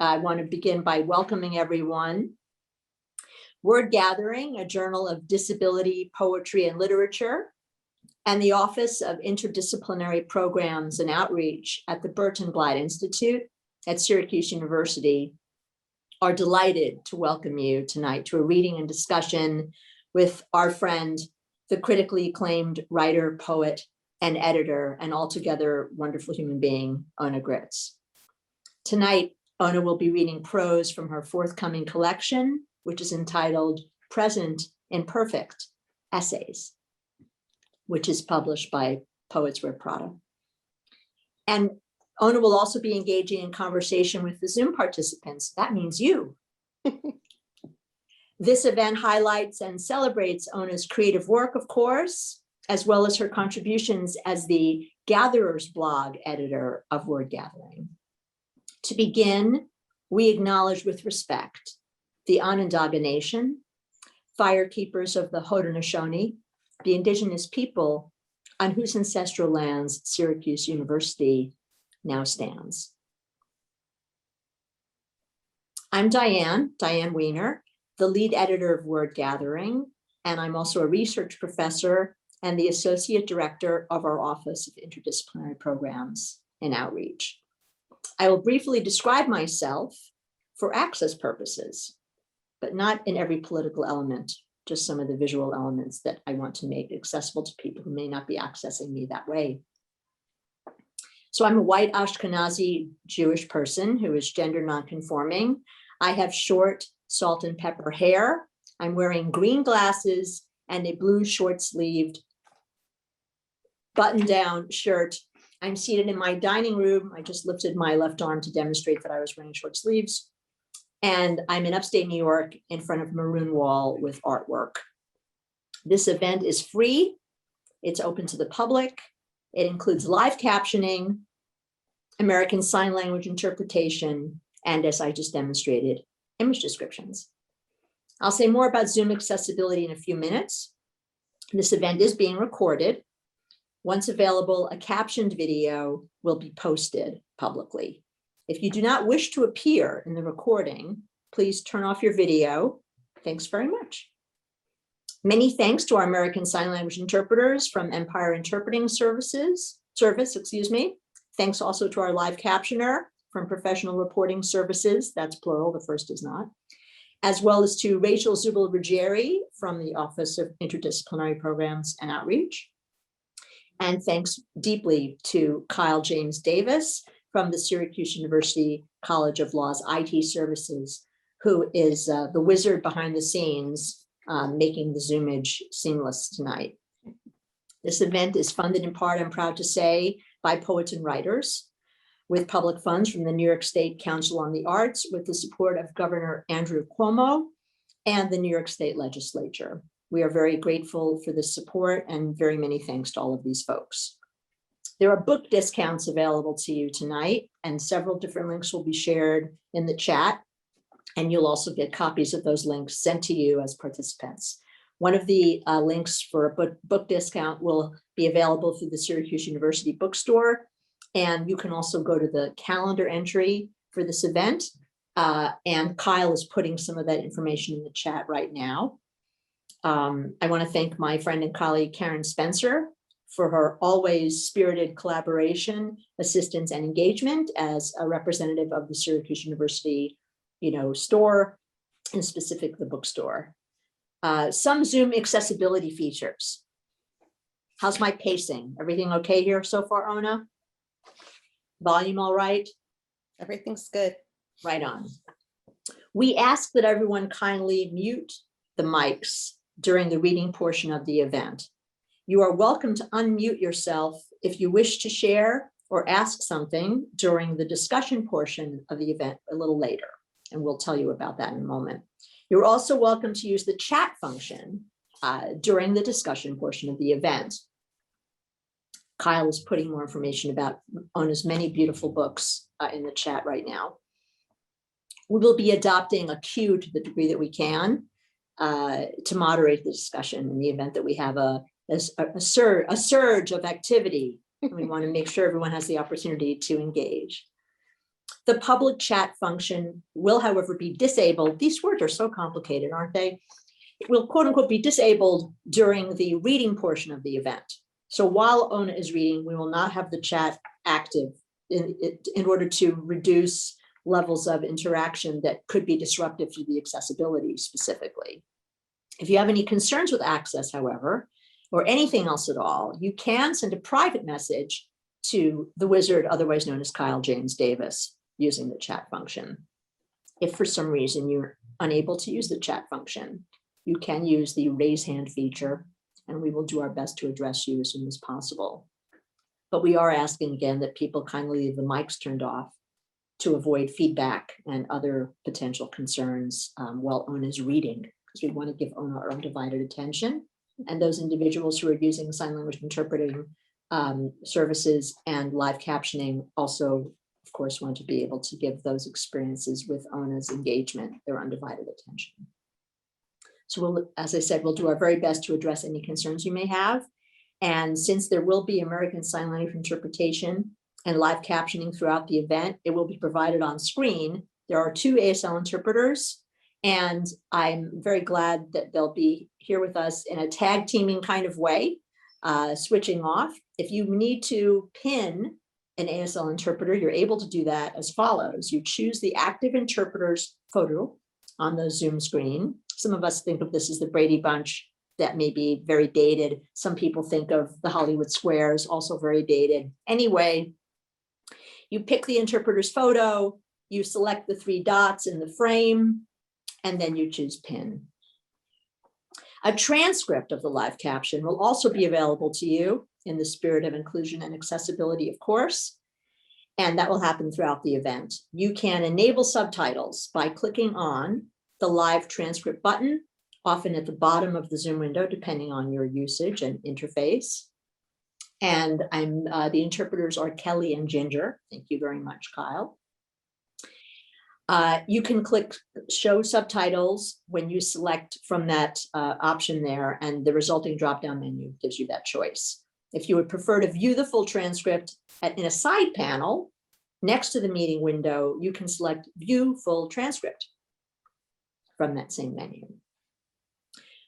I want to begin by welcoming everyone. Wordgathering, a journal of disability, poetry, and literature, and the Office of Interdisciplinary Programs and Outreach at the Burton Blatt Institute at Syracuse University are delighted to welcome you tonight to a reading and discussion with our friend, the critically acclaimed writer, poet, and editor, and altogether wonderful human being, Ona Gritz. Tonight, Ona will be reading prose from her forthcoming collection, which is entitled Present Imperfect Essays, which is published by Poets Wear Prada. And Ona will also be engaging in conversation with the Zoom participants. That means you. This event highlights and celebrates Ona's creative work, of course, as well as her contributions as the Gatherer's blog editor of Wordgathering. To begin, we acknowledge with respect the Onondaga Nation, firekeepers of the Haudenosaunee, the indigenous people on whose ancestral lands Syracuse University now stands. I'm Diane Weiner, the lead editor of Wordgathering, and I'm also a research professor and the associate director of our Office of Interdisciplinary Programs and Outreach. I will briefly describe myself for access purposes, but not in every political element, just some of the visual elements that I want to make accessible to people who may not be accessing me that way. So I'm a white Ashkenazi Jewish person who is gender nonconforming. I have short salt and pepper hair. I'm wearing green glasses and a blue short-sleeved button-down shirt. I'm seated in my dining room. I just lifted my left arm to demonstrate that I was wearing short sleeves. And I'm in upstate New York in front of a maroon wall with artwork. This event is free. It's open to the public. It includes live captioning, American Sign Language interpretation, and as I just demonstrated, image descriptions. I'll say more about Zoom accessibility in a few minutes. This event is being recorded. Once available, a captioned video will be posted publicly. If you do not wish to appear in the recording, please turn off your video. Thanks very much. Many thanks to our American Sign Language interpreters from Empire Interpreting Service. Thanks also to our live captioner from Professional Reporting Services, that's plural, the first is not, as well as to Rachel Zubel-Ruggieri from the Office of Interdisciplinary Programs and Outreach. And thanks deeply to Kyle James Davis from the Syracuse University College of Law's IT Services, who is the wizard behind the scenes, making the Zoomage seamless tonight. This event is funded in part, I'm proud to say, by poets and writers, with public funds from the New York State Council on the Arts, with the support of Governor Andrew Cuomo and the New York State Legislature. We are very grateful for this support and very many thanks to all of these folks. There are book discounts available to you tonight, and several different links will be shared in the chat. And you'll also get copies of those links sent to you as participants. One of the links for a book discount will be available through the Syracuse University bookstore. And you can also go to the calendar entry for this event. And Kyle is putting some of that information in the chat right now. I want to thank my friend and colleague, Karen Spencer, for her always spirited collaboration, assistance, and engagement as a representative of the Syracuse University, store, and specific the bookstore. Some Zoom accessibility features. How's my pacing? Everything okay here so far, Ona? Volume all right? Everything's good. Right on. We ask that everyone kindly mute the mics during the reading portion of the event. You are welcome to unmute yourself if you wish to share or ask something during the discussion portion of the event a little later, and we'll tell you about that in a moment. You're also welcome to use the chat function during the discussion portion of the event. Kyle is putting more information about Ona's many beautiful books in the chat right now. We will be adopting a queue to the degree that we can to moderate the discussion in the event that we have a surge of activity. We want to make sure everyone has the opportunity to engage. The public chat function will, however, be disabled. These words are so complicated, aren't they? It will, quote unquote, be disabled during the reading portion of the event. So while Ona is reading, we will not have the chat active in order to reduce levels of interaction that could be disruptive to the accessibility specifically. If you have any concerns with access, however, or anything else at all, you can send a private message to the wizard, otherwise known as Kyle James Davis, using the chat function. If for some reason you're unable to use the chat function, you can use the raise hand feature, and we will do our best to address you as soon as possible. But we are asking again that people kindly leave the mics turned off to avoid feedback and other potential concerns while Ona is reading, because we want to give Ona our undivided attention. And those individuals who are using sign language interpreting services and live captioning also, of course, want to be able to give those experiences with Ona's engagement their undivided attention. So we'll, as I said, we'll do our very best to address any concerns you may have. And since there will be American Sign Language interpretation and live captioning throughout the event, it will be provided on screen. There are 2 ASL interpreters, and I'm very glad that they'll be here with us in a tag teaming kind of way, switching off. If you need to pin an ASL interpreter, you're able to do that as follows. You choose the active interpreter's photo on the Zoom screen. Some of us think of this as the Brady Bunch. That may be very dated. Some people think of the Hollywood Squares, also very dated. Anyway, you pick the interpreter's photo, you select the 3 dots in the frame, and then you choose pin. A transcript of the live caption will also be available to you in the spirit of inclusion and accessibility, of course, and that will happen throughout the event. You can enable subtitles by clicking on the live transcript button, often at the bottom of the Zoom window, depending on your usage and interface. And the interpreters are Kelly and Ginger. Thank you very much, Kyle. You can click show subtitles when you select from that option there, and the resulting drop-down menu gives you that choice. If you would prefer to view the full transcript in a side panel next to the meeting window, you can select view full transcript from that same menu.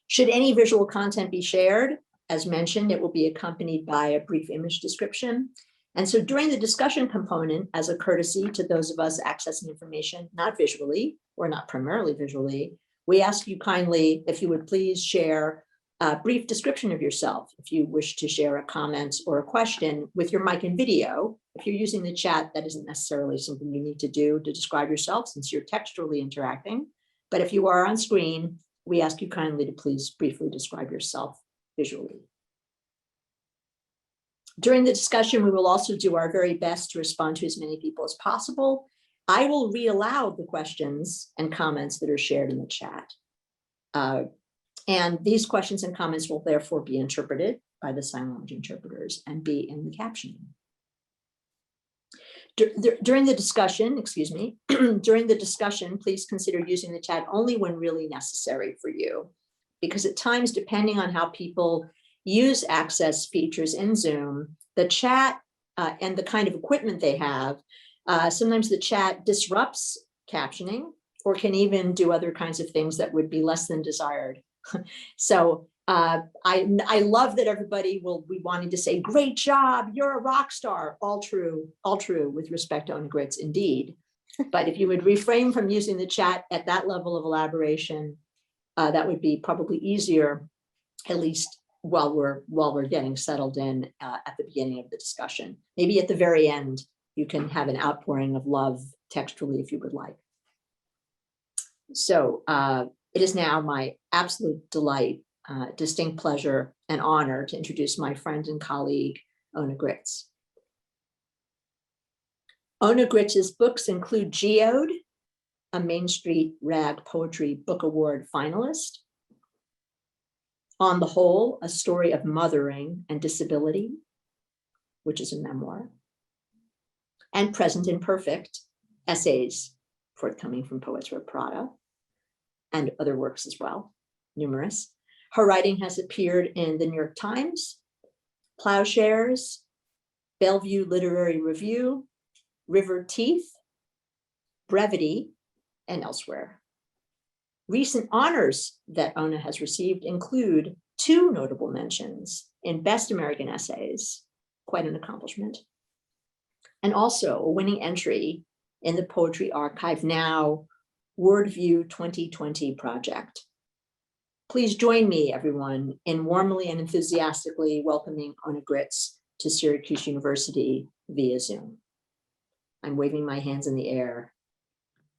Should any visual content be shared, as mentioned, it will be accompanied by a brief image description. And so during the discussion component, as a courtesy to those of us accessing information, not visually or not primarily visually, we ask you kindly, if you would please share a brief description of yourself. If you wish to share a comment or a question with your mic and video, if you're using the chat, that isn't necessarily something you need to do to describe yourself since you're textually interacting. But if you are on screen, we ask you kindly to please briefly describe yourself visually. During the discussion, we will also do our very best to respond to as many people as possible. I will read aloud the questions and comments that are shared in the chat. And these questions and comments will therefore be interpreted by the sign language interpreters and be in the captioning. During the discussion, please consider using the chat only when really necessary for you, because at times, depending on how people use access features in Zoom, the chat and the kind of equipment they have, sometimes the chat disrupts captioning or can even do other kinds of things that would be less than desired. So I love that everybody will be wanting to say, great job, you're a rock star. All true with respect to Ona Gritz, indeed. But if you would refrain from using the chat at that level of elaboration, that would be probably easier, at least while we're getting settled in at the beginning of the discussion. Maybe at the very end, you can have an outpouring of love textually if you would like. So it is now my absolute delight, distinct pleasure and honor to introduce my friend and colleague, Ona Gritz. Ona Gritz's books include Geode, a Main Street Rag Poetry Book Award finalist, On the Whole, a Story of Mothering and Disability, which is a memoir, and Present Imperfect, essays forthcoming from poets Wear Prada, and other works as well, numerous. Her writing has appeared in the New York Times, Ploughshares, Bellevue Literary Review, River Teeth, Brevity, and elsewhere. Recent honors that Ona has received include 2 notable mentions in Best American Essays, quite an accomplishment, and also a winning entry in the Poetry Archive Now Wordview 2020 project. Please join me, everyone, in warmly and enthusiastically welcoming Ona Gritz to Syracuse University via Zoom. I'm waving my hands in the air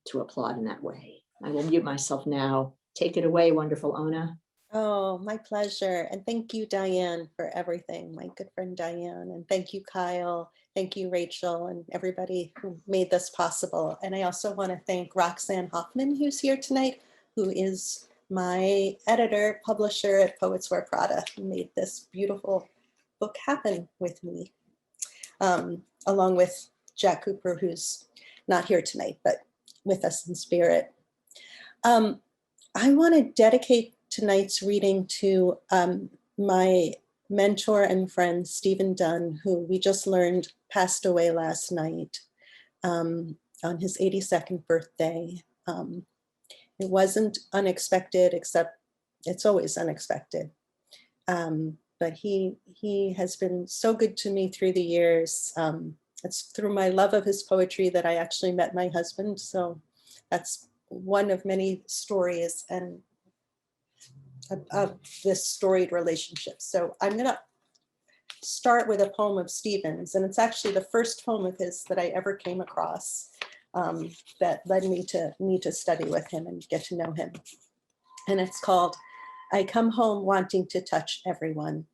to applaud in that way. I will mute myself now. Take it away, wonderful Ona. Oh, my pleasure. And thank you, Diane, for everything, my good friend Diane. And thank you, Kyle. Thank you, Rachel, and everybody who made this possible. And I also want to thank Roxanne Hoffman, who's here tonight, who is my editor, publisher at Poets Wear Prada, who made this beautiful book happen with me, along with Jack Cooper, who's not here tonight, but with us in spirit. I want to dedicate tonight's reading to my mentor and friend, Stephen Dunn, who we just learned passed away last night on his 82nd birthday. It wasn't unexpected, except it's always unexpected. But he has been so good to me through the years. It's through my love of his poetry that I actually met my husband. So that's one of many stories and of this storied relationship. So I'm gonna start with a poem of Stephen's, and it's actually the first poem of his that I ever came across that led me to study with him and get to know him. And it's called, I Come Home Wanting to Touch Everyone.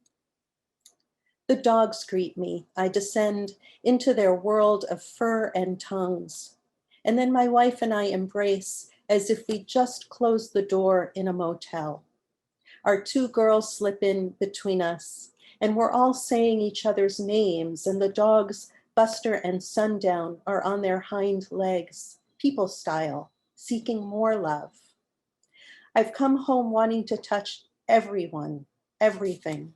The dogs greet me. I descend into their world of fur and tongues. And then my wife and I embrace as if we just closed the door in a motel. Our 2 girls slip in between us, and we're all saying each other's names, and the dogs, Buster and Sundown, are on their hind legs, people style, seeking more love. I've come home wanting to touch everyone, everything.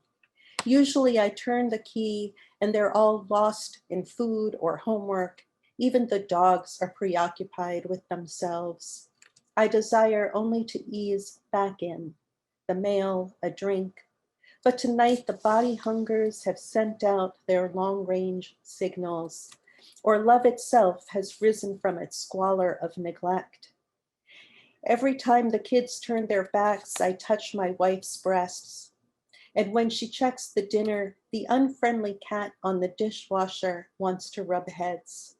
Usually I turn the key and they're all lost in food or homework. Even the dogs are preoccupied with themselves. I desire only to ease back in, the mail, a drink. But tonight the body hungers have sent out their long-range signals, or love itself has risen from its squalor of neglect. Every time the kids turn their backs, I touch my wife's breasts. And when she checks the dinner, the unfriendly cat on the dishwasher wants to rub heads,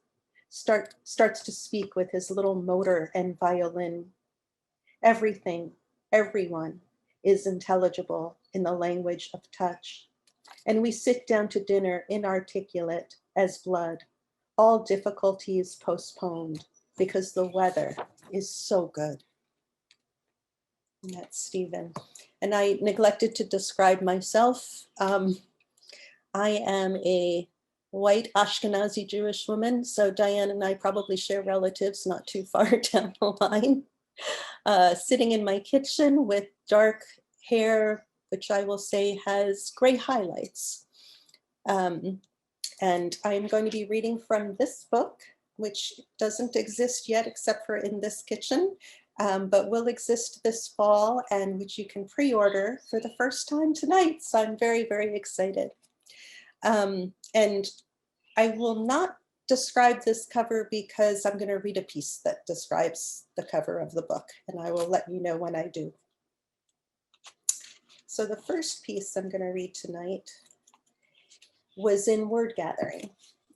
starts to speak with his little motor and violin. Everything, everyone is intelligible in the language of touch. And we sit down to dinner inarticulate as blood, all difficulties postponed because the weather is so good. And that's Stephen. And I neglected to describe myself. I am a white Ashkenazi Jewish woman, so Diane and I probably share relatives not too far down the line. Sitting in my kitchen with dark hair, which I will say has gray highlights. And I'm going to be reading from this book, which doesn't exist yet except for in this kitchen, but will exist this fall, and which you can pre-order for the first time tonight. So I'm very, very excited. And I will not describe this cover because I'm going to read a piece that describes the cover of the book, and I will let you know when I do. So the first piece I'm going to read tonight was in Wordgathering,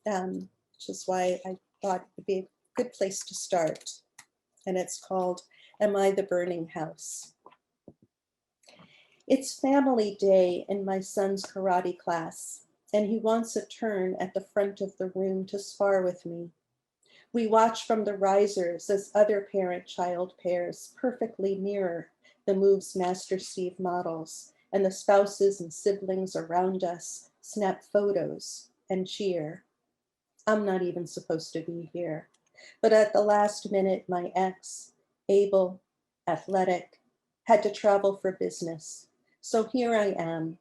which is why I thought it would be a good place to start. And it's called, Am I the Burning House? It's family day in my son's karate class, and he wants a turn at the front of the room to spar with me. We watch from the risers as other parent-child pairs perfectly mirror the moves Master Steve models, and the spouses and siblings around us snap photos and cheer. I'm not even supposed to be here, but at the last minute, my ex, able, athletic, had to travel for business. So here I am,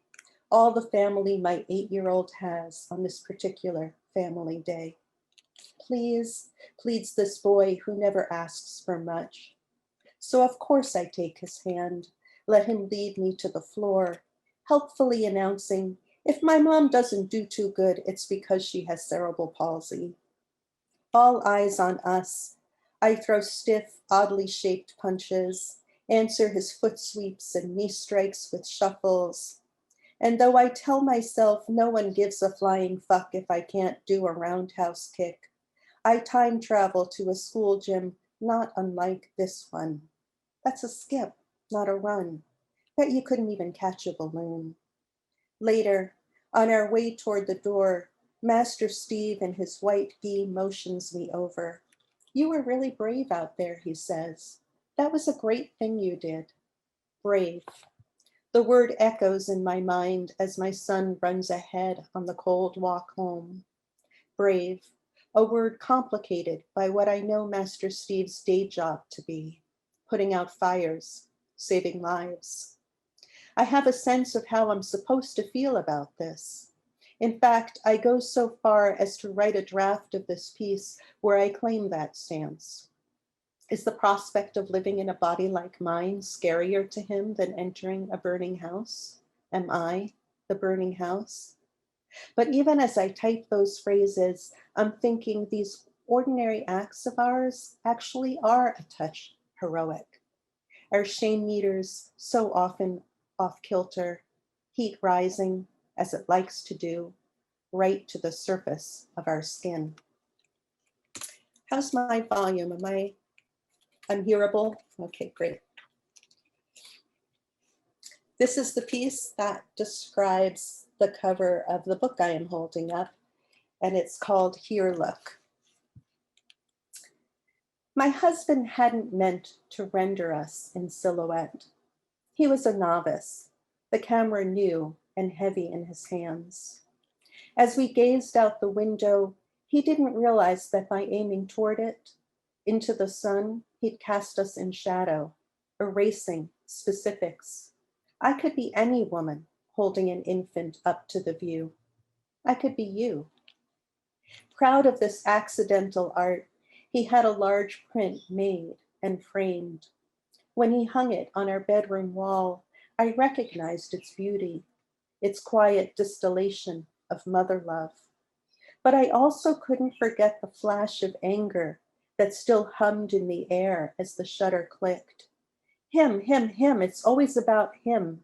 all the family my 8-year-old has on this particular family day. Please, pleads this boy who never asks for much. So of course I take his hand, let him lead me to the floor, helpfully announcing, if my mom doesn't do too good, it's because she has cerebral palsy. All eyes on us. I throw stiff, oddly shaped punches, answer his foot sweeps and knee strikes with shuffles. And though I tell myself no one gives a flying fuck if I can't do a roundhouse kick, I time travel to a school gym not unlike this one. That's a skip, not a run. Bet you couldn't even catch a balloon. Later, on our way toward the door, Master Steve in his white gi motions me over. You were really brave out there, he says. That was a great thing you did. Brave. The word echoes in my mind as my son runs ahead on the cold walk home. Brave, a word complicated by what I know Master Steve's day job to be, putting out fires, saving lives. I have a sense of how I'm supposed to feel about this. In fact, I go so far as to write a draft of this piece where I claim that stance. Is the prospect of living in a body like mine scarier to him than entering a burning house? Am I the burning house? But even as I type those phrases, I'm thinking these ordinary acts of ours actually are a touch heroic. Our shame meters so often off kilter, heat rising as it likes to do, right to the surface of our skin. How's my volume? Am I unhearable? Okay, great. This is the piece that describes the cover of the book I am holding up, and it's called Here Look. My husband hadn't meant to render us in silhouette. He was a novice, the camera new and heavy in his hands. As we gazed out the window, he didn't realize that by aiming toward it, into the sun, he'd cast us in shadow, erasing specifics. I could be any woman holding an infant up to the view. I could be you. Proud of this accidental art, he had a large print made and framed. When he hung it on our bedroom wall, I recognized its beauty, its quiet distillation of mother love. But I also couldn't forget the flash of anger that still hummed in the air as the shutter clicked. Him, it's always about him,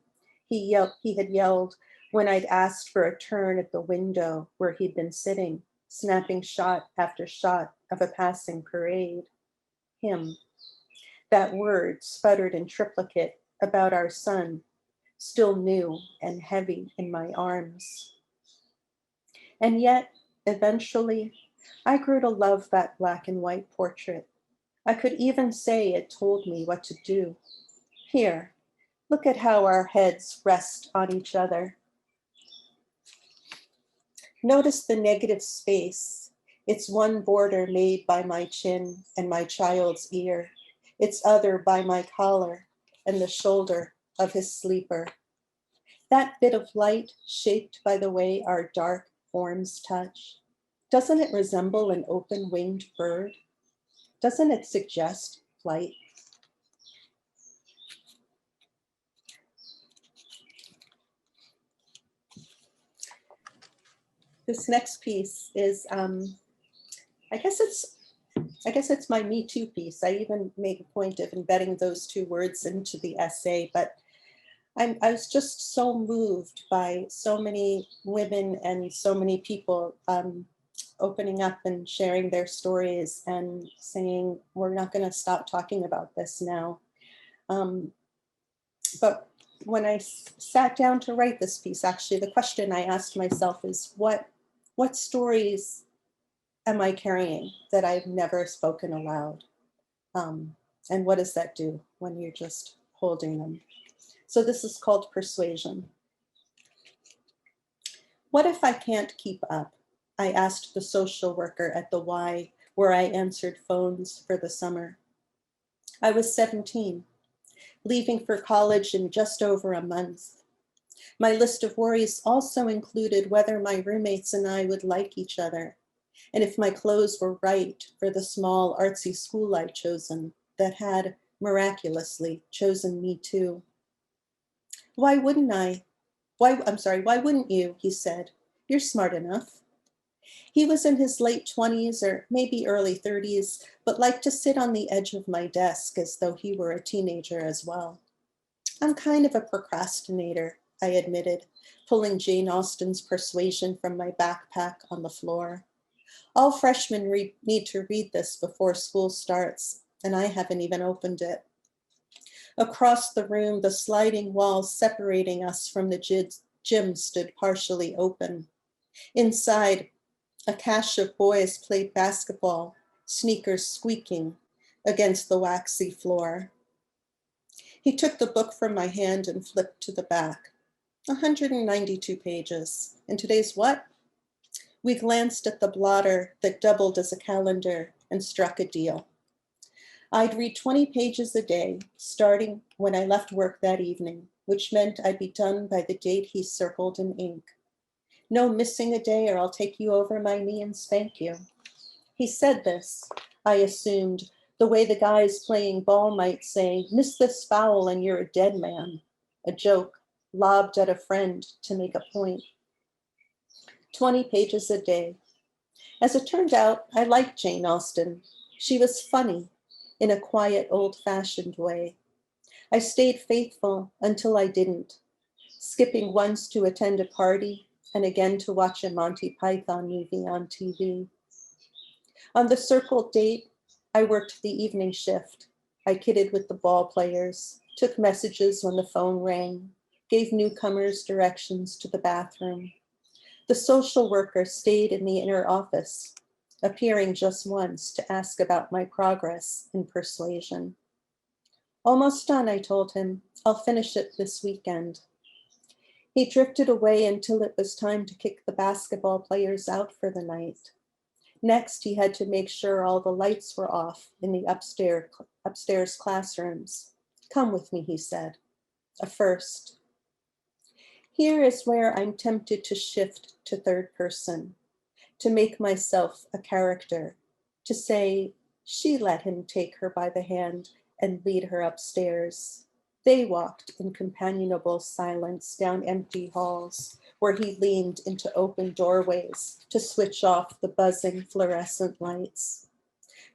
he had yelled when I'd asked for a turn at the window where he'd been sitting, snapping shot after shot of a passing parade. Him. That word sputtered in triplicate about our son, still new and heavy in my arms. And yet, eventually, I grew to love that black and white portrait. I could even say it told me what to do. Here, look at how our heads rest on each other. Notice the negative space. It's one border made by my chin and my child's ear. Its other by my collar and the shoulder of his sleeper. That bit of light shaped by the way our dark forms touch. Doesn't it resemble an open-winged bird? Doesn't it suggest flight? This next piece is, I guess it's my Me Too piece. I even make a point of embedding those two words into the essay, but I was just so moved by so many women and so many people opening up and sharing their stories and saying, we're not going to stop talking about this now. But when I sat down to write this piece, actually, the question I asked myself is, what stories am I carrying that I've never spoken aloud? And what does that do when you're just holding them? So this is called Persuasion. What if I can't keep up? I asked the social worker at the Y, where I answered phones for the summer. I was 17, leaving for college in just over a month. My list of worries also included whether my roommates and I would like each other, and if my clothes were right for the small artsy school I'd chosen that had miraculously chosen me too. Why wouldn't I? Why wouldn't you? He said. You're smart enough. He was in his late 20s or maybe early 30s, but liked to sit on the edge of my desk as though he were a teenager as well. I'm kind of a procrastinator, I admitted, pulling Jane Austen's Persuasion from my backpack on the floor. All freshmen need to read this before school starts, and I haven't even opened it. Across the room, the sliding walls separating us from the gym stood partially open. Inside, a cache of boys played basketball, sneakers squeaking against the waxy floor. He took the book from my hand and flipped to the back. 192 pages. And today's what? We glanced at the blotter that doubled as a calendar and struck a deal. I'd read 20 pages a day, starting when I left work that evening, which meant I'd be done by the date he circled in ink. No missing a day or I'll take you over my knee and spank you. He said this, I assumed, the way the guys playing ball might say, miss this foul and you're a dead man. A joke lobbed at a friend to make a point. 20 pages a day. As it turned out, I liked Jane Austen. She was funny in a quiet, old-fashioned way. I stayed faithful until I didn't, skipping once to attend a party and again to watch a Monty Python movie on TV. On the circled date, I worked the evening shift. I kidded with the ball players, took messages when the phone rang, gave newcomers directions to the bathroom. The social worker stayed in the inner office, appearing just once to ask about my progress in persuasion. Almost done, I told him. I'll finish it this weekend. He drifted away until it was time to kick the basketball players out for the night. Next, he had to make sure all the lights were off in the upstairs classrooms. Come with me, he said. A first. Here is where I'm tempted to shift to third person, to make myself a character, to say, she let him take her by the hand and lead her upstairs. They walked in companionable silence down empty halls, where he leaned into open doorways to switch off the buzzing fluorescent lights.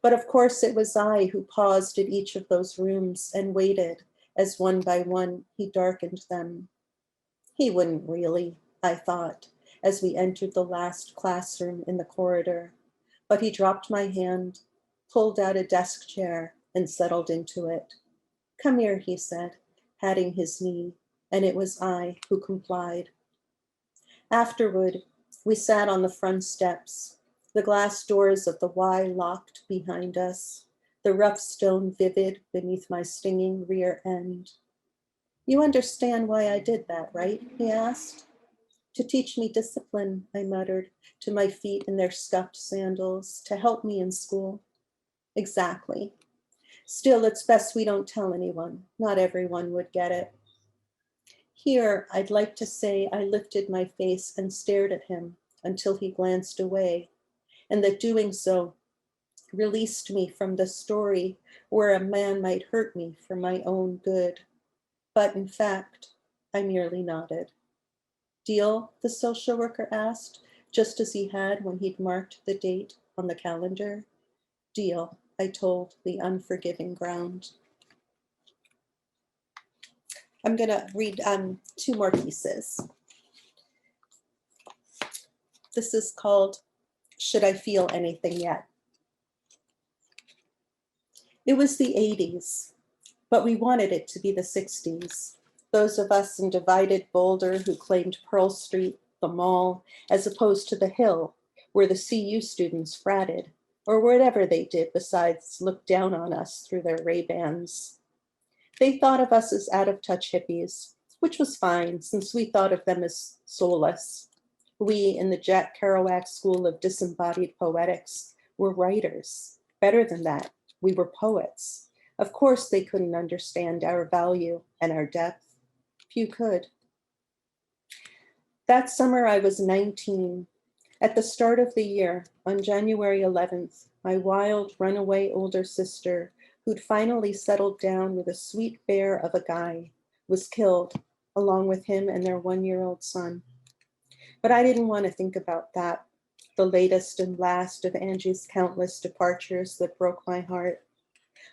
But of course it was I who paused at each of those rooms and waited as one by one he darkened them. He wouldn't really, I thought, as we entered the last classroom in the corridor, but he dropped my hand, pulled out a desk chair, and settled into it. Come here, he said, patting his knee, and it was I who complied. Afterward, we sat on the front steps, the glass doors of the Y locked behind us, the rough stone vivid beneath my stinging rear end. You understand why I did that, right? He asked. To teach me discipline, I muttered, to my feet in their scuffed sandals, to help me in school. Exactly. Still, it's best we don't tell anyone. Not everyone would get it. Here, I'd like to say I lifted my face and stared at him until he glanced away, and that doing so released me from the story where a man might hurt me for my own good. But in fact, I merely nodded. Deal? The social worker asked, just as he had when he'd marked the date on the calendar. Deal, I told the unforgiving ground. I'm going to read two more pieces. This is called Should I Feel Anything Yet? It was the 80s, but we wanted it to be the 60s. Those of us in divided Boulder who claimed Pearl Street, the mall, as opposed to the Hill, where the CU students fratted, or whatever they did besides look down on us through their Ray-Bans. They thought of us as out-of-touch hippies, which was fine since we thought of them as soulless. We, in the Jack Kerouac School of Disembodied Poetics, were writers. Better than that, we were poets. Of course, they couldn't understand our value and our depth. Few could. That summer, I was 19. At the start of the year, on January 11th, my wild runaway older sister, who'd finally settled down with a sweet bear of a guy, was killed, along with him and their 1-year-old son. But I didn't want to think about that, the latest and last of Angie's countless departures that broke my heart.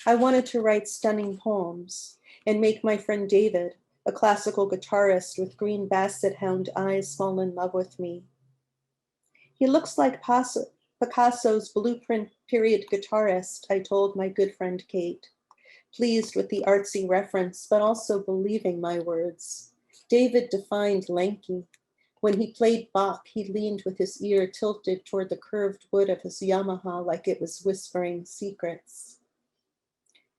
I wanted to write stunning poems and make my friend David, a classical guitarist with green basset hound eyes, fall in love with me. He looks like Picasso's blueprint period guitarist, I told my good friend Kate, pleased with the artsy reference, but also believing my words. David defined lanky. When he played Bach, he leaned with his ear tilted toward the curved wood of his Yamaha like it was whispering secrets.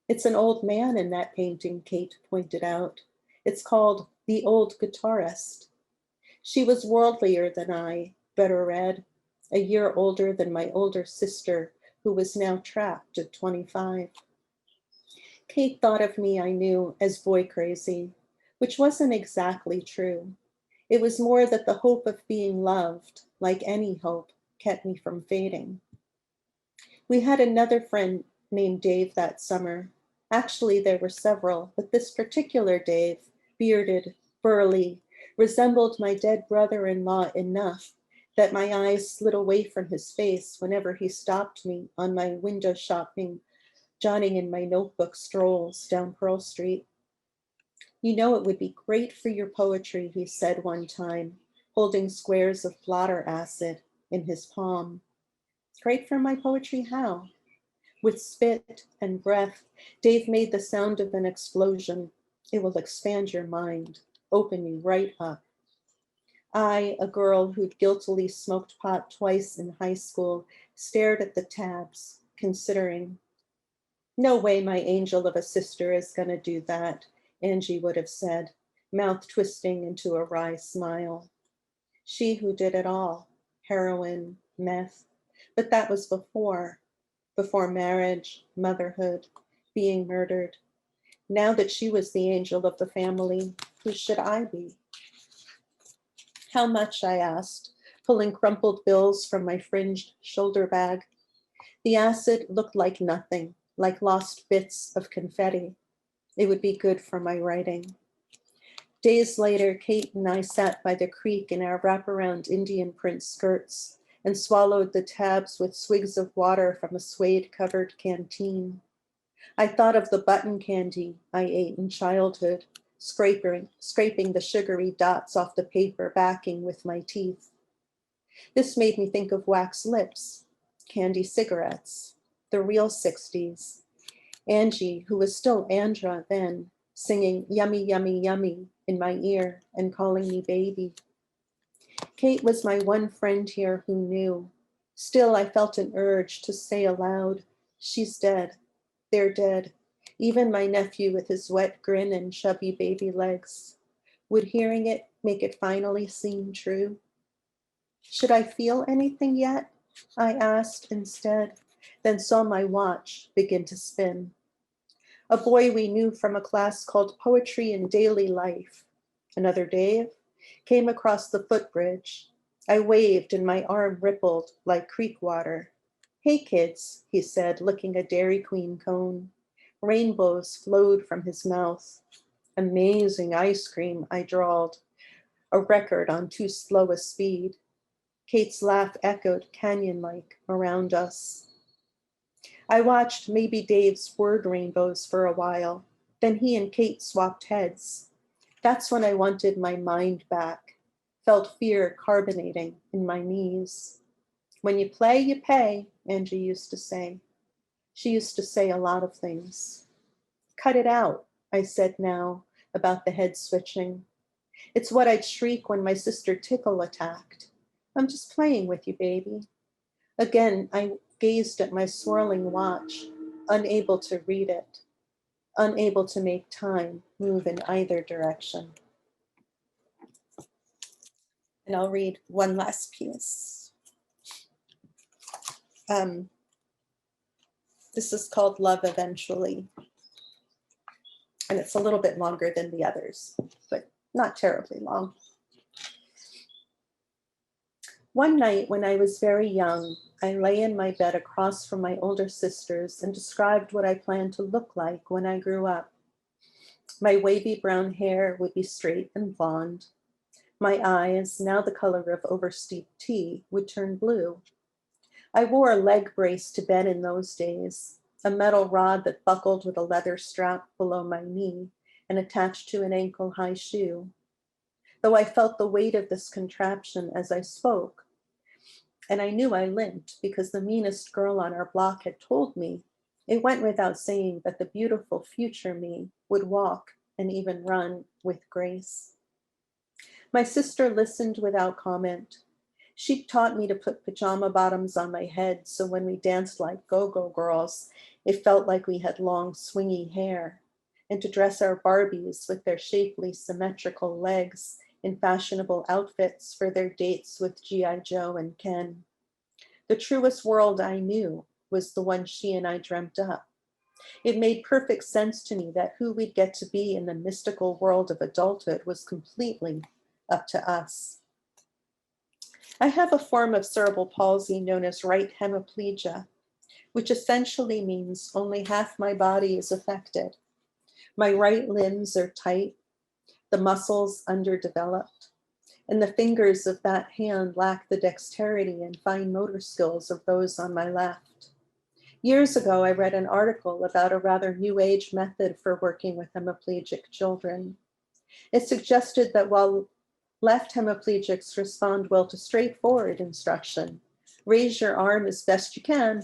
It's an old man in that painting, Kate pointed out. It's called The Old Guitarist. She was worldlier than I, better read, a year older than my older sister, who was now trapped at 25. Kate thought of me, I knew, as boy crazy, which wasn't exactly true. It was more that the hope of being loved, like any hope, kept me from fading. We had another friend named Dave that summer. Actually, there were several, but this particular Dave, bearded, burly, resembled my dead brother-in-law enough that my eyes slid away from his face whenever he stopped me on my window shopping, jotting in my notebook strolls down Pearl Street. You know, it would be great for your poetry, he said one time, holding squares of blotter acid in his palm. Great for my poetry, how? With spit and breath, Dave made the sound of an explosion. It will expand your mind, open you right up. I, a girl who'd guiltily smoked pot twice in high school, stared at the tabs, considering. No way my angel of a sister is gonna do that, Angie would have said, mouth twisting into a wry smile. She who did it all, heroin, meth, but that was before marriage, motherhood, being murdered. Now that she was the angel of the family, who should I be? How much, I asked, pulling crumpled bills from my fringed shoulder bag. The acid looked like nothing, like lost bits of confetti. It would be good for my writing. Days later, Kate and I sat by the creek in our wraparound Indian print skirts and swallowed the tabs with swigs of water from a suede-covered canteen. I thought of the button candy I ate in childhood, scraping the sugary dots off the paper backing with my teeth. This made me think of wax lips, candy cigarettes, the real 60s. Angie, who was still Andra then, singing yummy, yummy, yummy in my ear and calling me baby. Kate was my one friend here who knew. Still, I felt an urge to say aloud, she's dead, they're dead. Even my nephew with his wet grin and chubby baby legs. Would hearing it make it finally seem true? Should I feel anything yet? I asked instead, then saw my watch begin to spin. A boy we knew from a class called Poetry in Daily Life, another Dave, came across the footbridge. I waved and my arm rippled like creek water. Hey kids, he said, licking a Dairy Queen cone. Rainbows flowed from his mouth. Amazing ice cream, I drawled, a record on too slow a speed. Kate's laugh echoed canyon-like around us. I watched maybe Dave's word rainbows for a while. Then he and Kate swapped heads. That's when I wanted my mind back, felt fear carbonating in my knees. When you play, you pay, Angie used to say. She used to say a lot of things. Cut it out, I said now, about the head switching. It's what I'd shriek when my sister Tickle attacked. I'm just playing with you, baby. Again, I gazed at my swirling watch, unable to read it, unable to make time move in either direction. And I'll read one last piece. This is called Love Eventually. And it's a little bit longer than the others, but not terribly long. One night when I was very young, I lay in my bed across from my older sisters and described what I planned to look like when I grew up. My wavy brown hair would be straight and blonde. My eyes, now the color of oversteeped tea, would turn blue. I wore a leg brace to bed in those days, a metal rod that buckled with a leather strap below my knee and attached to an ankle-high shoe. Though I felt the weight of this contraption as I spoke, and I knew I limped because the meanest girl on our block had told me, it went without saying that the beautiful future me would walk and even run with grace. My sister listened without comment. She taught me to put pajama bottoms on my head so when we danced like go-go girls, it felt like we had long swingy hair, and to dress our Barbies with their shapely symmetrical legs in fashionable outfits for their dates with G.I. Joe and Ken. The truest world I knew was the one she and I dreamt up. It made perfect sense to me that who we'd get to be in the mystical world of adulthood was completely up to us. I have a form of cerebral palsy known as right hemiplegia, which essentially means only half my body is affected. My right limbs are tight, the muscles underdeveloped, and the fingers of that hand lack the dexterity and fine motor skills of those on my left. Years ago, I read an article about a rather new age method for working with hemiplegic children. It suggested that while left hemiplegics respond well to straightforward instruction, raise your arm as best you can,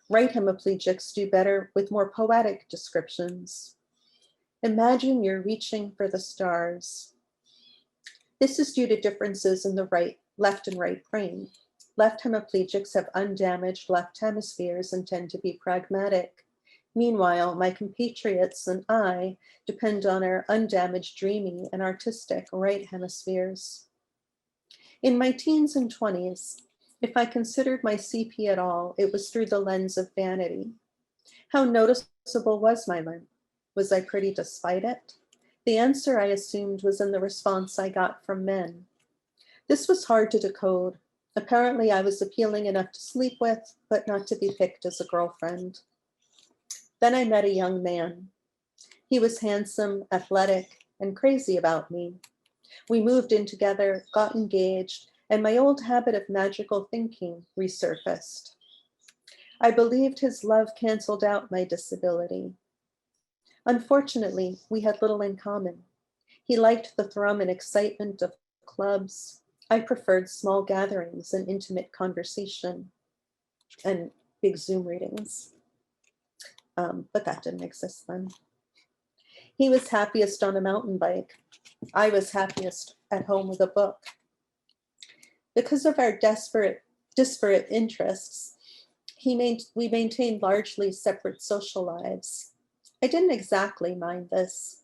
right hemiplegics do better with more poetic descriptions. Imagine you're reaching for the stars. This is due to differences in the left and right brain. Left hemiplegics have undamaged left hemispheres and tend to be pragmatic. Meanwhile, my compatriots and I depend on our undamaged, dreamy, and artistic right hemispheres. In my teens and 20s, if I considered my CP at all, it was through the lens of vanity. How noticeable was my limp? Was I pretty despite it? The answer I assumed was in the response I got from men. This was hard to decode. Apparently, I was appealing enough to sleep with, but not to be picked as a girlfriend. Then I met a young man. He was handsome, athletic, and crazy about me. We moved in together, got engaged, and my old habit of magical thinking resurfaced. I believed his love canceled out my disability. Unfortunately, we had little in common. He liked the thrum and excitement of clubs. I preferred small gatherings and intimate conversation and big Zoom readings. But that didn't exist then. He was happiest on a mountain bike. I was happiest at home with a book. Because of our disparate interests, we maintained largely separate social lives. I didn't exactly mind this.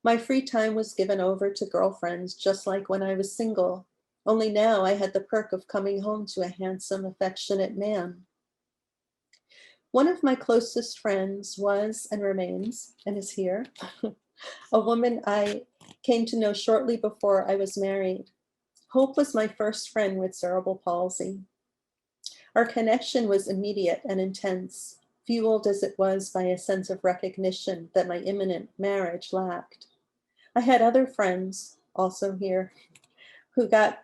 My free time was given over to girlfriends, just like when I was single. Only now I had the perk of coming home to a handsome, affectionate man. One of my closest friends was and remains, and is here, a woman I came to know shortly before I was married. Hope was my first friend with cerebral palsy. Our connection was immediate and intense, fueled as it was by a sense of recognition that my imminent marriage lacked. I had other friends, also here, who got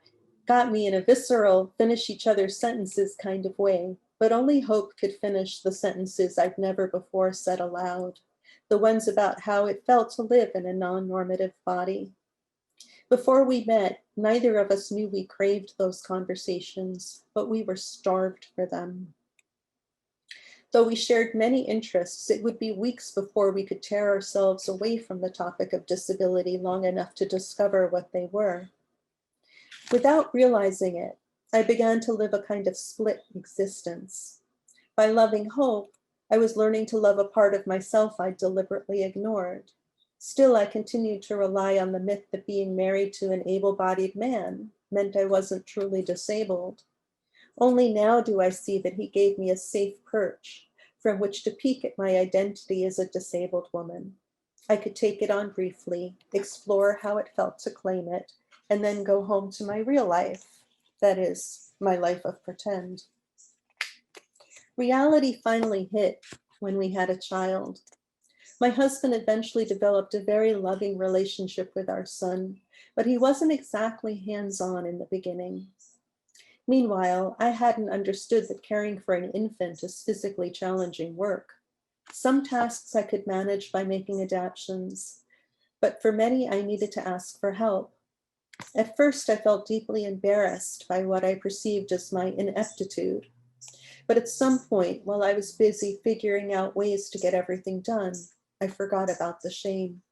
me in a visceral, finish each other's sentences kind of way, but only Hope could finish the sentences I'd never before said aloud, the ones about how it felt to live in a non-normative body. Before we met, neither of us knew we craved those conversations, but we were starved for them. Though we shared many interests, it would be weeks before we could tear ourselves away from the topic of disability long enough to discover what they were. Without realizing it, I began to live a kind of split existence. By loving Hope, I was learning to love a part of myself I deliberately ignored. Still, I continued to rely on the myth that being married to an able-bodied man meant I wasn't truly disabled. Only now do I see that he gave me a safe perch from which to peek at my identity as a disabled woman. I could take it on briefly, explore how it felt to claim it, and then go home to my real life, that is, my life of pretend. Reality finally hit when we had a child. My husband eventually developed a very loving relationship with our son, but he wasn't exactly hands-on in the beginning. Meanwhile, I hadn't understood that caring for an infant is physically challenging work. Some tasks I could manage by making adaptations, but for many I needed to ask for help. At first, I felt deeply embarrassed by what I perceived as my ineptitude. But at some point, while I was busy figuring out ways to get everything done, I forgot about the shame.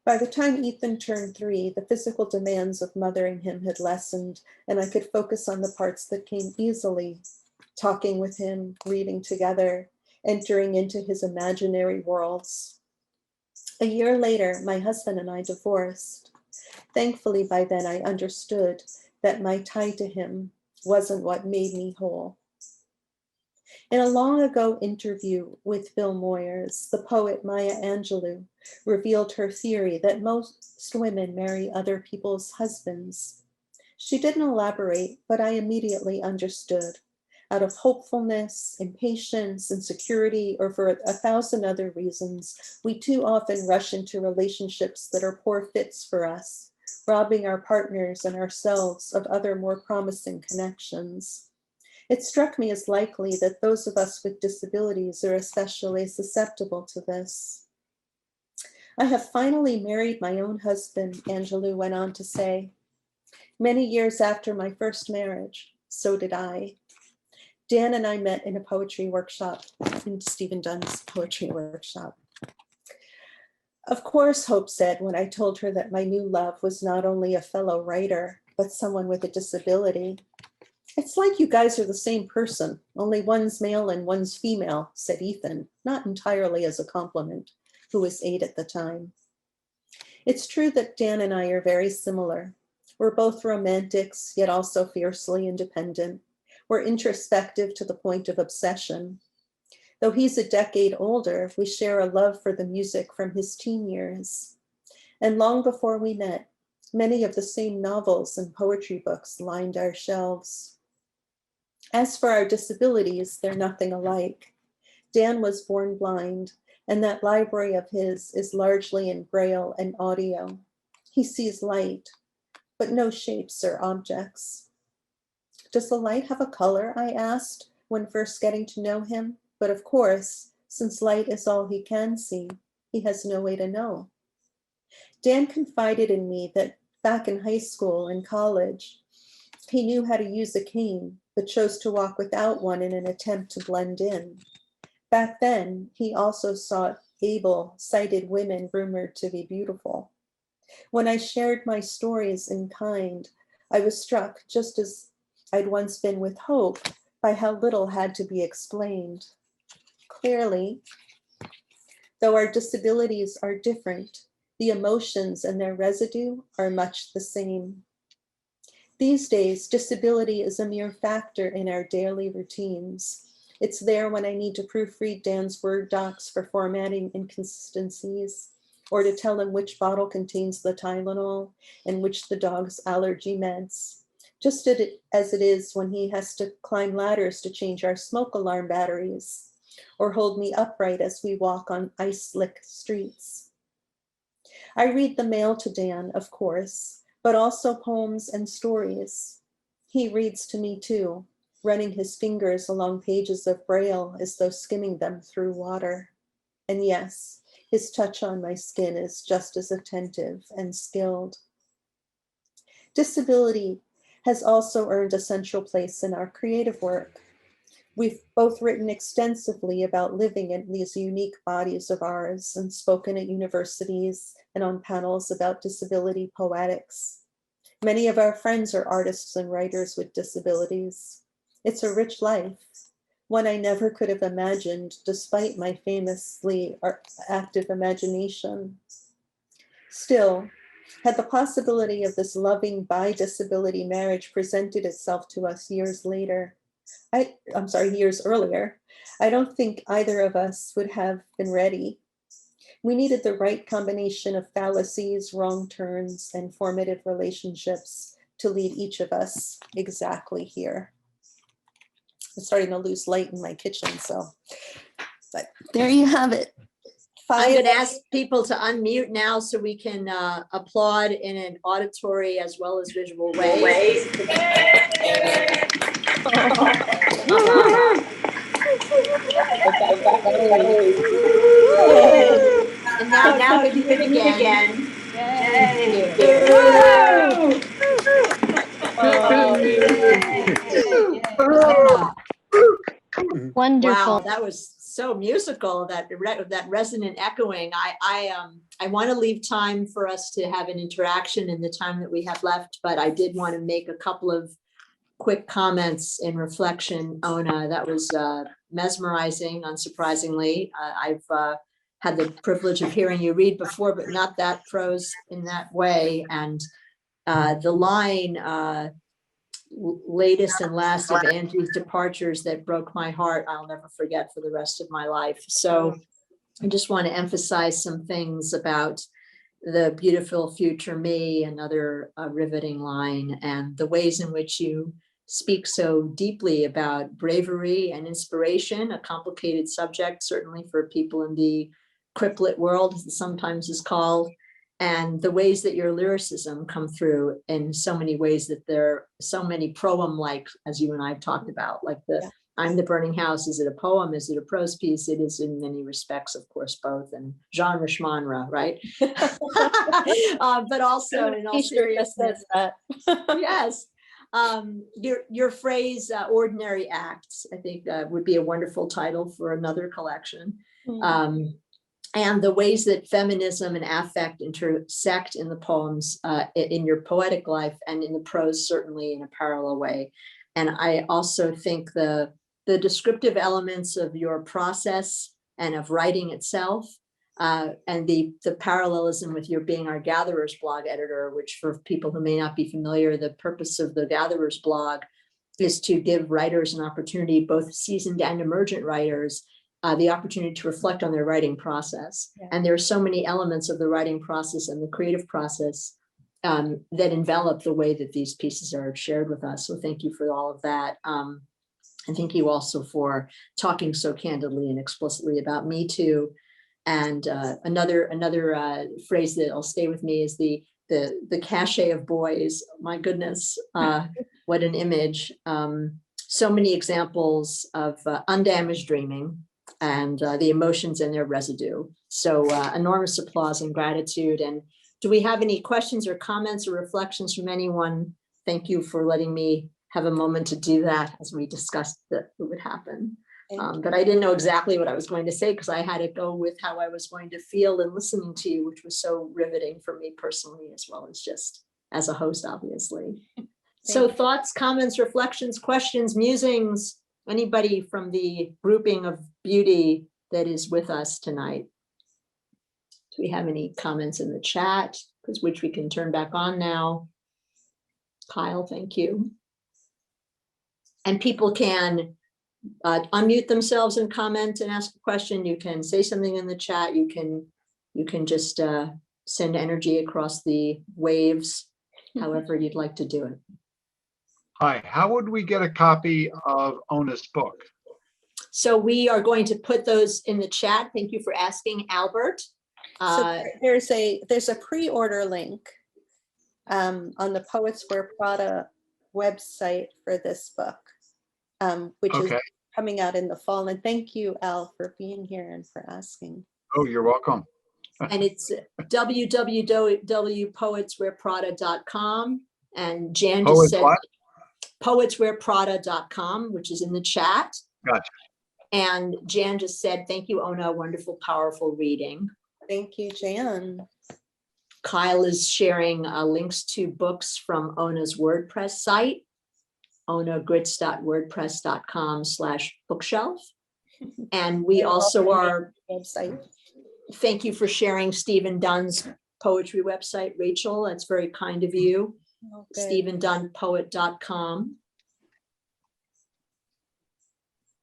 By the time Ethan turned 3, the physical demands of mothering him had lessened, and I could focus on the parts that came easily, talking with him, reading together, entering into his imaginary worlds. A year later, my husband and I divorced. Thankfully, by then I understood that my tie to him wasn't what made me whole. In a long ago interview with Bill Moyers, the poet Maya Angelou revealed her theory that most women marry other people's husbands. She didn't elaborate, but I immediately understood. Out of hopefulness, impatience, insecurity, or for 1,000 other reasons, we too often rush into relationships that are poor fits for us, robbing our partners and ourselves of other more promising connections. It struck me as likely that those of us with disabilities are especially susceptible to this. I have finally married my own husband, Angelou went on to say. Many years after my first marriage, so did I. Dan and I met in a poetry workshop, in Stephen Dunn's poetry workshop. Of course, Hope said when I told her that my new love was not only a fellow writer, but someone with a disability. It's like you guys are the same person, only one's male and one's female, said Ethan, not entirely as a compliment, who was 8 at the time. It's true that Dan and I are very similar. We're both romantics, yet also fiercely independent. We're introspective to the point of obsession. Though he's a decade older, we share a love for the music from his teen years. And long before we met, many of the same novels and poetry books lined our shelves. As for our disabilities, they're nothing alike. Dan was born blind, and that library of his is largely in Braille and audio. He sees light, but no shapes or objects. Does the light have a color? I asked when first getting to know him. But of course, since light is all he can see, he has no way to know. Dan confided in me that back in high school and college, he knew how to use a cane, but chose to walk without one in an attempt to blend in. Back then, he also saw able, sighted women rumored to be beautiful. When I shared my stories in kind, I was struck, just as I'd once been with Hope, by how little had to be explained. Clearly, though our disabilities are different, the emotions and their residue are much the same. These days, disability is a mere factor in our daily routines. It's there when I need to proofread Dan's Word docs for formatting inconsistencies, or to tell him which bottle contains the Tylenol and which the dog's allergy meds. Just as it is when he has to climb ladders to change our smoke alarm batteries, or hold me upright as we walk on ice-slick streets. I read the mail to Dan, of course, but also poems and stories. He reads to me too, running his fingers along pages of Braille as though skimming them through water. And yes, his touch on my skin is just as attentive and skilled. Disability has also earned a central place in our creative work. We've both written extensively about living in these unique bodies of ours and spoken at universities and on panels about disability poetics. Many of our friends are artists and writers with disabilities. It's a rich life, one I never could have imagined despite my famously active imagination. Still, had the possibility of this loving bi-disability marriage presented itself to us years earlier, I don't think either of us would have been ready. We needed the right combination of fallacies, wrong turns, and formative relationships to lead each of us exactly here. I'm starting to lose light in my kitchen, so, but there you have it. I'm going to ask people to unmute now so we can applaud in an auditory as well as visual way. And now if you do it again. Wonderful. Wow, that was so musical, that resonant echoing. I want to leave time for us to have an interaction in the time that we have left, but I did want to make a couple of quick comments in reflection. Ona, that was mesmerizing, unsurprisingly. I've had the privilege of hearing you read before, but not that prose in that way. And the line, latest and last of Angie's departures that broke my heart, I'll never forget for the rest of my life. So I just want to emphasize some things about the beautiful future me, another riveting line, and the ways in which you speak so deeply about bravery and inspiration, a complicated subject, certainly for people in the CripLit world, as it sometimes is called, and the ways that your lyricism come through in so many ways, that there are so many proem-like, as you and I have talked about, like the I'm the Burning House. Is it a poem? Is it a prose piece? It is in many respects, of course, both, and genre schmanra, right? But also in all seriousness, yes. Your phrase, ordinary acts, I think would be a wonderful title for another collection. And the ways that feminism and affect intersect in the poems, in your poetic life, and in the prose, certainly in a parallel way. And I also think the descriptive elements of your process and of writing itself, and the parallelism with your being our Gatherers blog editor, which for people who may not be familiar, the purpose of the Gatherers blog is to give writers an opportunity, both seasoned and emergent writers, the opportunity to reflect on their writing process. And there are so many elements of the writing process and the creative process that envelop the way that these pieces are shared with us. So thank you for all of that. And thank you also for talking so candidly and explicitly about Me Too. And another phrase that will stay with me is the cachet of boys. My goodness, what an image. So many examples of undamaged dreaming and the emotions and their residue. So enormous applause and gratitude. And do we have any questions or comments or reflections from anyone? Thank you for letting me have a moment to do that as we discussed that it would happen. But I didn't know exactly what I was going to say because I had to go with how I was going to feel in listening to you, which was so riveting for me personally, as well as just as a host, obviously. So thoughts, comments, reflections, questions, musings, anybody from the grouping of beauty that is with us tonight? Do we have any comments in the chat, which we can turn back on now? Kyle, thank you. And people can unmute themselves and comment and ask a question. You can say something in the chat. You can just send energy across the waves, however you'd like to do it. Hi, how would we get a copy of Ona's book? So we are going to put those in the chat. Thank you for asking, Albert. So there's a pre-order link on the Poets Wear Prada website for this book, which is coming out in the fall. And thank you, Al, for being here and for asking. Oh, you're welcome. And it's www.poetswearprada.com. And Jan just said poetswearprada.com, which is in the chat. Gotcha. And Jan just said, thank you, Ona, wonderful, powerful reading. Thank you, Jan. Kyle is sharing links to books from Ona's WordPress site, onagritz.wordpress.com/bookshelf. And we also are, website. Thank you for sharing Stephen Dunn's poetry website, Rachel. That's very kind of you. StephenDunnPoet.com.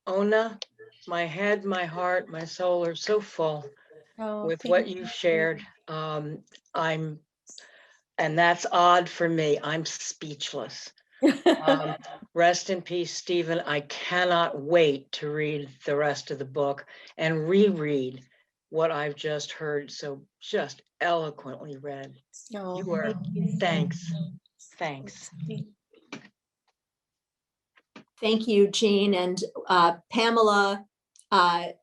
Ona, my head, my heart, my soul are so full with what you've shared. I'm And that's odd for me. I'm speechless. Rest in peace, Stephen. I cannot wait to read the rest of the book and reread what I've just heard so just eloquently read. Oh, You are, thanks. Thanks. Thank you, Jean. And Pamela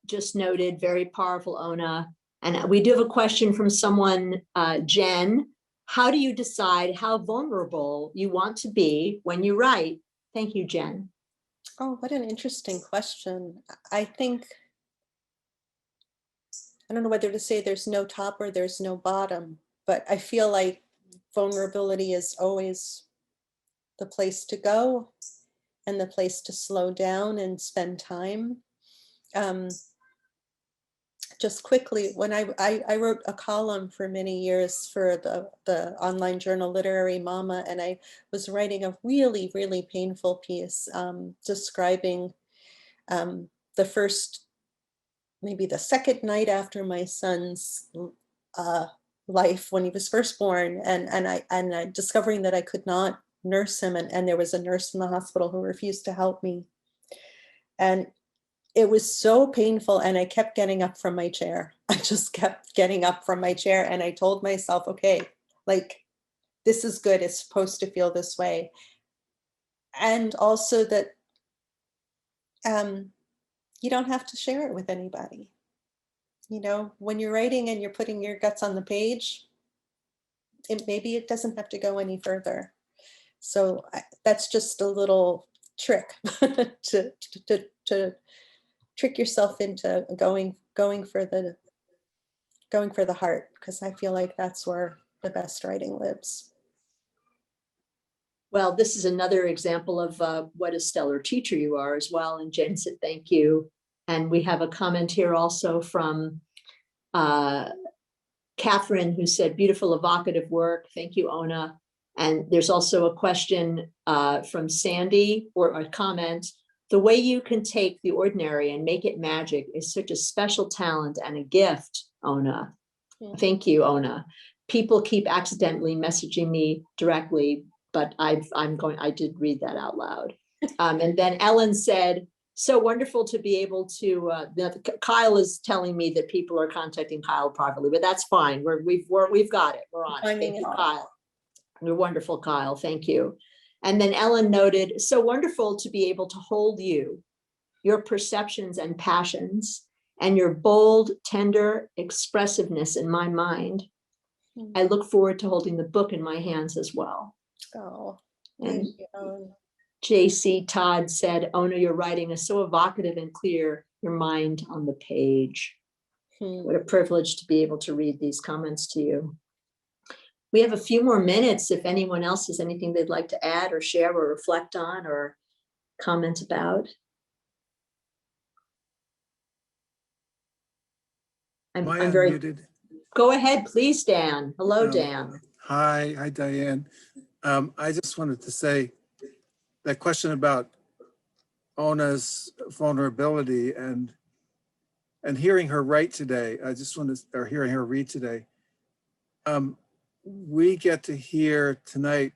just noted, very powerful, Ona. And we do have a question from someone, Jen. How do you decide how vulnerable you want to be when you write? Thank you, Jen. Oh, what an interesting question. I think, I don't know whether to say there's no top or there's no bottom, but I feel like vulnerability is always the place to go and the place to slow down and spend time. Just quickly, when I wrote a column for many years for the online journal Literary Mama, and I was writing a really, really painful piece describing the first, maybe the second night after my son's life when he was first born, and I discovering that I could not nurse him, and there was a nurse in the hospital who refused to help me. And it was so painful, and I kept getting up from my chair. I just kept getting up from my chair, and I told myself, okay, like, this is good. It's supposed to feel this way. And also that you don't have to share it with anybody. You know, when you're writing and you're putting your guts on the page, maybe it doesn't have to go any further. So that's just a little trick to trick yourself into going for the heart, because I feel like that's where the best writing lives. Well, this is another example of what a stellar teacher you are as well. And Jen said, thank you. And we have a comment here also from Catherine, who said, beautiful, evocative work. Thank you, Ona. And there's also a question from Sandy, or a comment. The way you can take the ordinary and make it magic is such a special talent and a gift, Ona. Yeah. Thank you, Ona. People keep accidentally messaging me directly, but I did read that out loud. And then Ellen said, so wonderful to be able to, Kyle is telling me that people are contacting Kyle privately, but that's fine. We've got it. We're on it. Thank you, Kyle. You're wonderful, Kyle. Thank you. And then Ellen noted, so wonderful to be able to hold you, your perceptions and passions, and your bold, tender expressiveness in my mind. I look forward to holding the book in my hands as well. Oh, and thank you, Ellen. JC Todd said, Ona, your writing is so evocative and clear, your mind on the page. What a privilege to be able to read these comments to you. We have a few more minutes if anyone else has anything they'd like to add or share or reflect on or comment about. I'm very unmuted? Go ahead, please, Dan. Hello, Dan. Hi, Diane. I just wanted to say that question about Ona's vulnerability and hearing her write today. I just want to, or hearing her read today. We get to hear tonight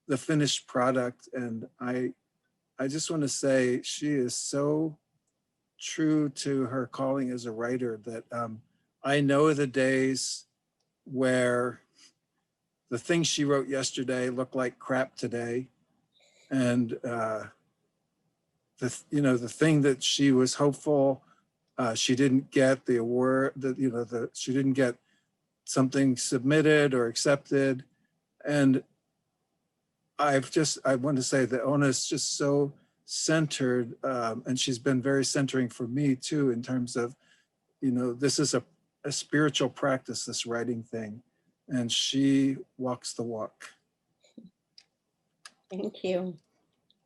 the finished product, and I just want to say she is so true to her calling as a writer that I know the days where the things she wrote yesterday look like crap today, and the thing that she was hopeful she didn't get the award, she didn't get something submitted or accepted. And I want to say that Ona is just so centered, and she's been very centering for me too, in terms of, this is a spiritual practice, this writing thing, and she walks the walk. Thank you.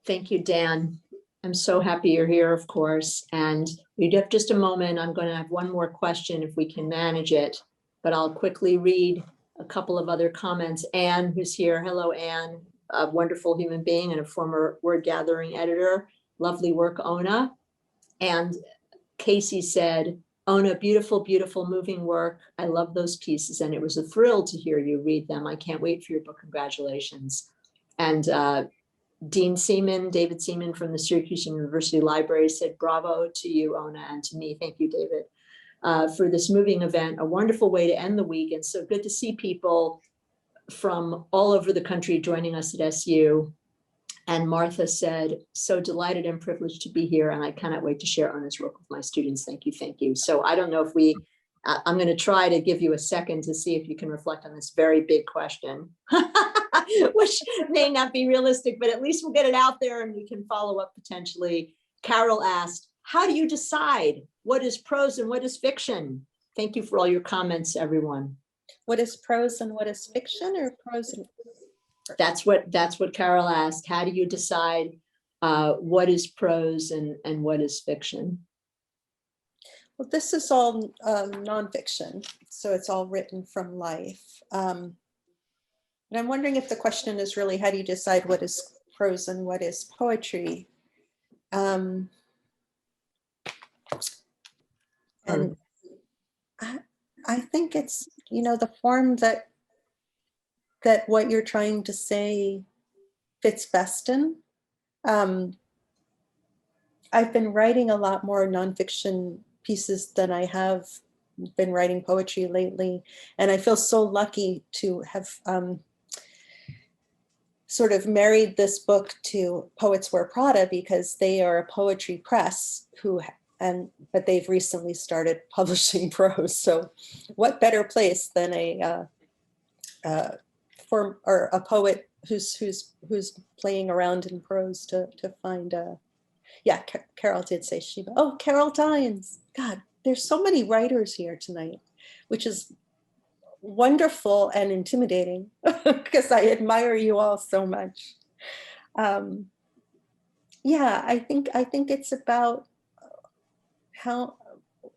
Thank you, Dan. I'm so happy you're here, of course. And we do have just a moment. I'm going to have one more question if we can manage it, but I'll quickly read a couple of other comments. Anne, who's here. Hello, Anne, a wonderful human being and a former Wordgathering editor. Lovely work, Ona. And Casey said, Ona, beautiful, beautiful, moving work. I love those pieces, and it was a thrill to hear you read them. I can't wait for your book. Congratulations. And Dean Seaman, David Seaman from the Syracuse University Library said, bravo to you, Ona, and to me. Thank you, David, for this moving event. A wonderful way to end the week. And so good to see people from all over the country joining us at SU. And Martha said, so delighted and privileged to be here. And I cannot wait to share Ona's work with my students. Thank you. Thank you. So I don't know if I'm going to try to give you a second to see if you can reflect on this very big question, which may not be realistic, but at least we'll get it out there and we can follow up potentially. Carol asked, how do you decide what is prose and what is fiction? Thank you for all your comments, everyone. What is prose and what is fiction, or prose and... That's what Carol asked. How do you decide what is prose and what is fiction? Well, this is all nonfiction, so it's all written from life. And I'm wondering if the question is really, how do you decide what is prose and what is poetry? And I think it's, the form that what you're trying to say fits best in. I've been writing a lot more nonfiction pieces than I have been writing poetry lately. And I feel so lucky to have sort of married this book to Poets Wear Prada, because they are a poetry press but they've recently started publishing prose. So what better place than a poet who's playing around in prose to find Carol did say Sheba. Oh, Carol Tynes. God, there's so many writers here tonight, which is wonderful and intimidating because I admire you all so much. I think it's about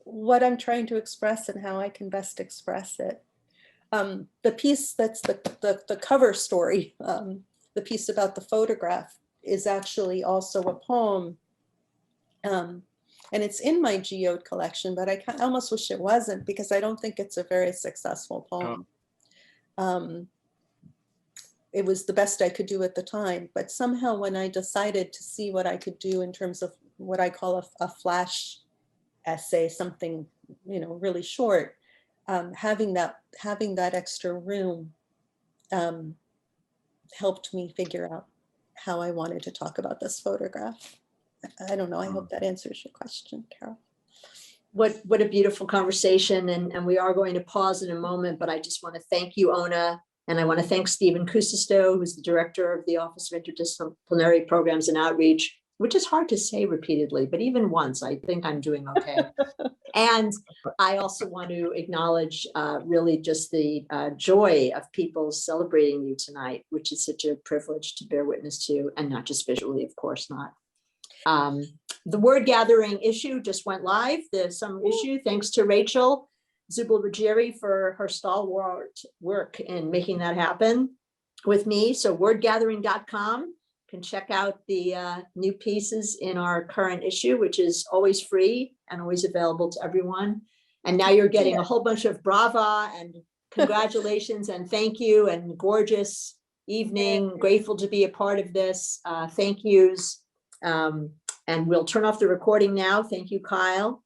what I'm trying to express and how I can best express it. The piece that's the cover story, the piece about the photograph, is actually also a poem. And it's in my Geode collection, but I almost wish it wasn't, because I don't think it's a very successful poem. It was the best I could do at the time, but somehow when I decided to see what I could do in terms of what I call a flash essay, something really short, having that extra room helped me figure out how I wanted to talk about this photograph. I don't know. I hope that answers your question, Carol. What a beautiful conversation. And we are going to pause in a moment, but I just want to thank you, Ona. And I want to thank Stephen Kusisto, who's the director of the Office of Interdisciplinary Programs and Outreach, which is hard to say repeatedly, but even once, I think I'm doing okay. And I also want to acknowledge really just the joy of people celebrating you tonight, which is such a privilege to bear witness to, and not just visually, of course not. The Wordgathering issue just went live, the summer issue, thanks to Rachel Zubel-Ruggieri for her stalwart work in making that happen with me. So wordgathering.com can check out the new pieces in our current issue, which is always free and always available to everyone. And now you're getting a whole bunch of brava and congratulations and thank you and gorgeous evening. Grateful to be a part of this. Thank yous. And we'll turn off the recording now. Thank you, Kyle.